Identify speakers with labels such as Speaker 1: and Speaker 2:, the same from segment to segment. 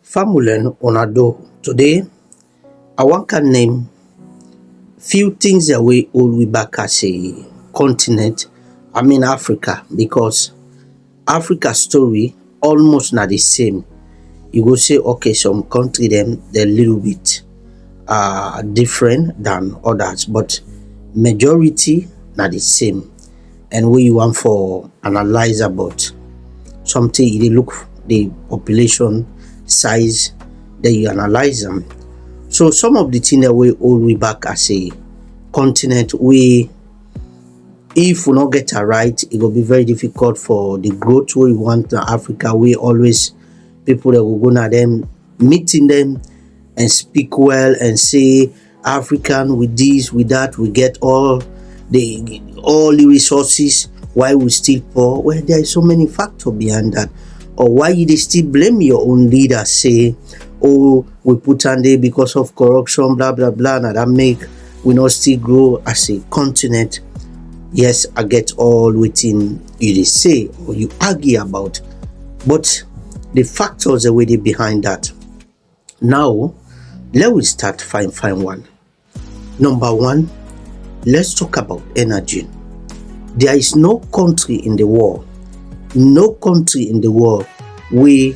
Speaker 1: Famulen Onado. Today, I want to name few things that we hold we back as a continent. I mean Africa, because Africa story almost not the same. You go say okay, some country them they're a little bit different than others, but majority not the same. And we want for analyze about something they look the population size, then you analyze them. So some of the things that we hold we back as a continent, we if we not get it right, it will be very difficult for the growth we want in Africa. We always people that will go na them, meeting them and speak well and say African with this, with that, we get all the resources. Why we still poor? Well, there is so many factors behind that. Or why you they still blame your own leader, say, oh, we put on there because of corruption, blah blah blah, and that make we not still grow as a continent. Yes, I get all within you they say or you argue about, but the factors the way they behind that. Now, let we start find one. Number one, let's talk about energy. There is no country in the world we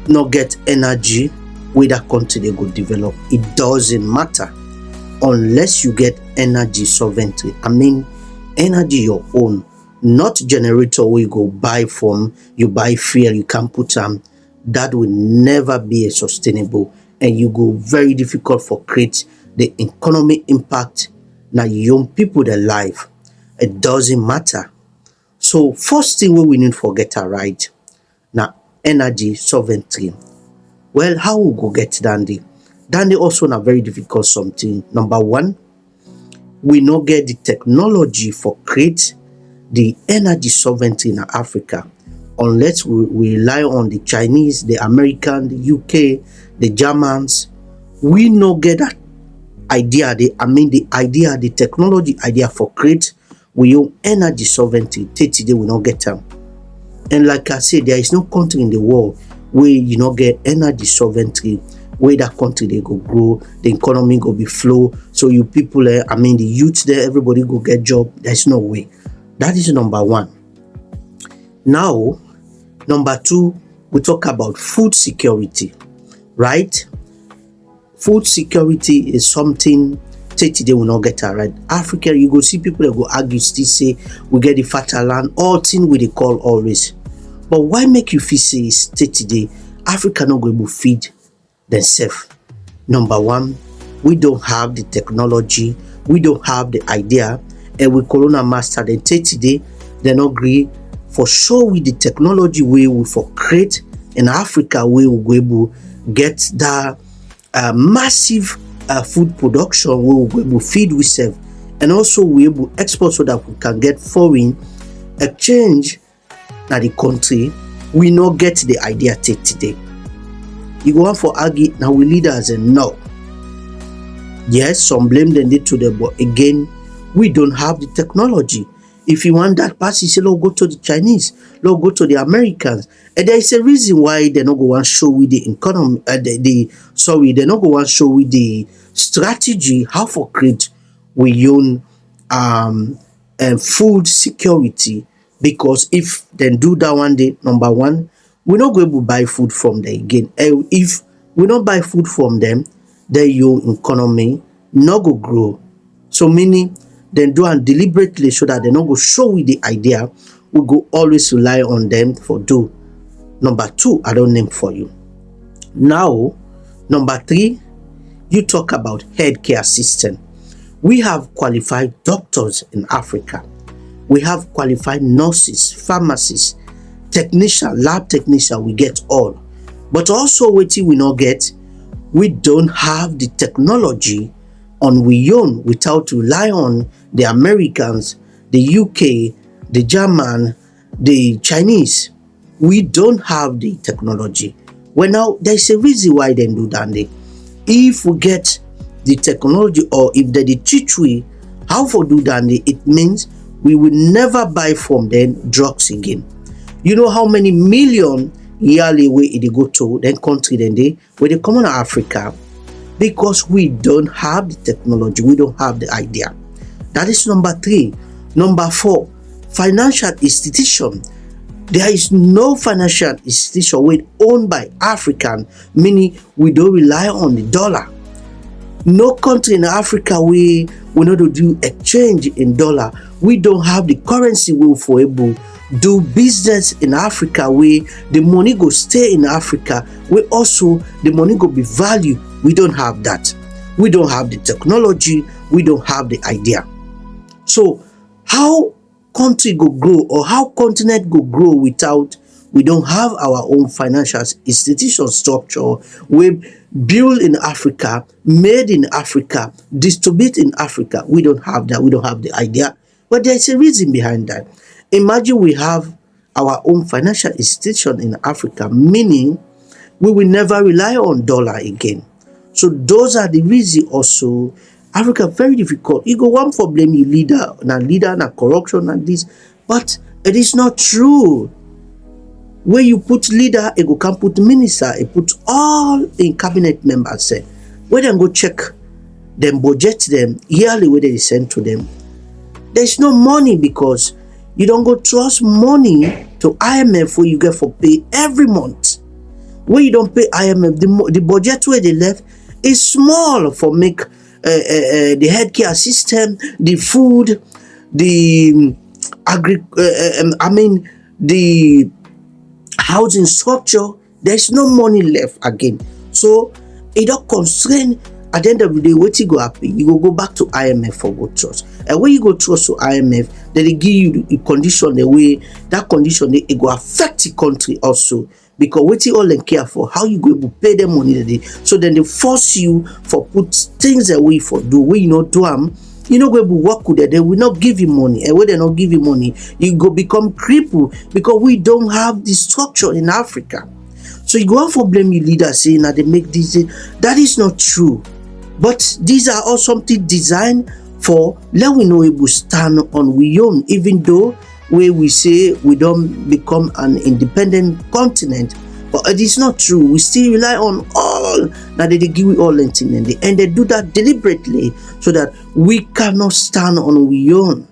Speaker 1: not get energy where that country they go develop. It doesn't matter unless you get energy sovereignty. I mean energy your own, not generator where you go buy from, you buy fuel, you can put that will never be a sustainable, and you go very difficult for create the economic impact na young people their life. It doesn't matter. So first thing we need to get it right now, energy sovereignty. Well, how we go get Dandy? Dandy also na very difficult something. Number one, we not get the technology for create the energy sovereignty in Africa unless we rely on the Chinese, the American, the UK, the Germans. We not get that idea. The idea, the technology idea for create we own energy sovereignty. Today we not get them. And like I said, there is no country in the world where you not get energy sovereignty, where that country they go grow, the economy go be flow. So you people the youth there, everybody go get job. There's no way. That is number one. Now, number two, we talk about food security, right? Food security is something today will not get it right. Africa, you go see people that go argue, still say we get the fertile land, all thing we they call always. But why make you feel say today Africa not going to feed themselves? Number one, we don't have the technology, we don't have the idea, and we corona master then today they not agree for sure with the technology we will for create in Africa we will go able get that massive food production we will able feed we serve, and also we able export so that we can get foreign exchange na the country. We not get the idea today. You go on for argue now we leaders and no. Yes, some blame them to them, but again, we don't have the technology. If you want that pass, you say, "Look, go to the Chinese, look, go to the Americans," and there is a reason why they not go and show with the economy. They not go and show with the strategy how for create we own food security. Because if they do that one day, number one, we not going to buy food from them again. And if we not buy food from them, then your economy not go grow. So meaning then do and deliberately so that they not go show with the idea, we go always rely on them for do. Number two, I don't name for you. Now, number three, you talk about healthcare system. We have qualified doctors in Africa. We have qualified nurses, pharmacists, technician, lab technician, we get all. But also waiting we not get, we don't have the technology on we own without rely on the Americans, the UK, the German, the Chinese. We don't have the technology. Well, now there's a reason why they do that. If we get the technology, or if they teach we how to do that, it means we will never buy from them drugs again. You know how many million yearly wey e dey go to then country then dey wey dey come on Africa, because we don't have the technology, we don't have the idea. That is number 3. Number 4, financial institution. There is no financial institution wey owned by African, meaning we don't rely on the dollar. No country in Africa we no do exchange in dollar. We don't have the currency wey for able do business in Africa where the money go stay in Africa, where also the money go be value. We don't have that. We don't have the technology, we don't have the idea. So how country go grow, or how continent go grow without we don't have our own financial institution structure we build in Africa, made in Africa, distribute in Africa? We don't have that. We don't have the idea. But there's a reason behind that. Imagine we have our own financial institution in Africa, meaning we will never rely on dollar again. So those are the reasons also Africa very difficult. You go one for blame you leader, na corruption and this, but it is not true. Where you put leader, you go can put minister, you put all in cabinet members. Say, where them go check them budget them yearly where they send to them. There's no money because you don't go trust money to IMF where you get for pay every month. Where you don't pay IMF, the budget where they left is small for make the healthcare system, the food, the the housing structure. There's no money left again. So it don't constrain. At the end of the day, what you go happen, you go back to IMF for go trust. And when you go trust to IMF, then they give you the condition the way that condition it go affect the country also. Because what you all and care for, how you go to pay them money today. So then they force you for put things away for do where you not do them. You know go work with them, they will not give you money. And when they not give you money, you go become crippled because we don't have the structure in Africa. So you go on for blame your leaders saying that they make this. That is not true. But these are all something designed for let we know able stand on we own, even though where we say we don't become an independent continent. But it is not true. We still rely on all that they give we all and they do that deliberately so that we cannot stand on we own.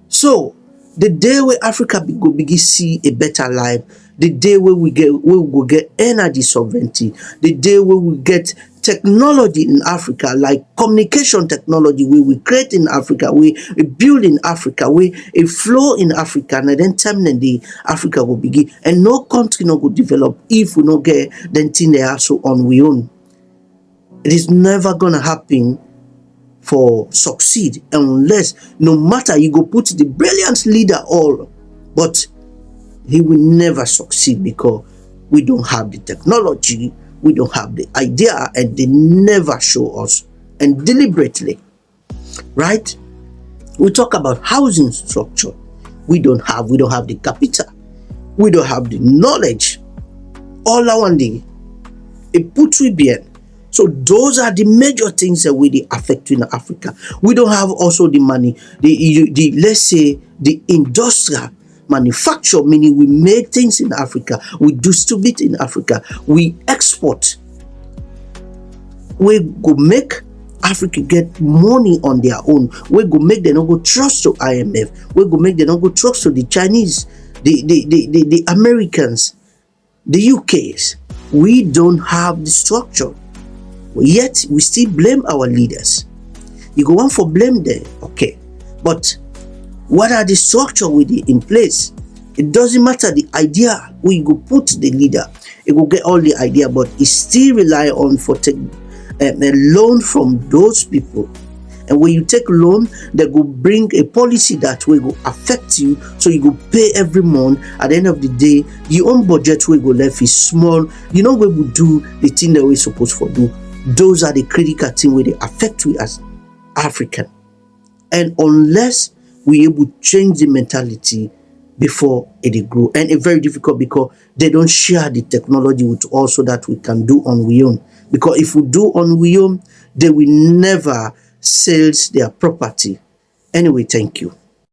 Speaker 1: So the day where Africa go begin see a better life, the day where we will get energy sovereignty, the day where we get technology in Africa, like communication technology, we create in Africa, we build in Africa, we a flow in Africa, and then terminally Africa will begin. And no country no go develop if we not get then thing they are so on we own. It is never gonna happen for succeed unless no matter you go put the brilliant leader all, but he will never succeed because we don't have the technology. We don't have the idea, and they never show us, and deliberately, right? We talk about housing structure. We don't have the capital. We don't have the knowledge. All I want it put we bien. So those are the major things that we affect in Africa. We don't have also the money, the let's say the industrial manufacture, meaning we make things in Africa, we distribute in Africa, we export. We go make Africa get money on their own. We go make them not go trust to IMF. We go make them not go trust to the Chinese, the Americans, the UKs. We don't have the structure. Yet we still blame our leaders. You go on for blame there, okay. But what are the structure with it in place? It doesn't matter the idea where you go put the leader. It will get all the idea, but it still rely on for take a loan from those people. And when you take loan, they go bring a policy that will go affect you. So you go pay every month. At the end of the day, your own budget will go left is small. You know where we do the thing that we're supposed to do. Those are the critical things where they affect we as African. And unless we able to change the mentality before it grow, and it's very difficult because they don't share the technology with us so that we can do on we own. Because if we do on we own, they will never sell their property. Anyway, thank you.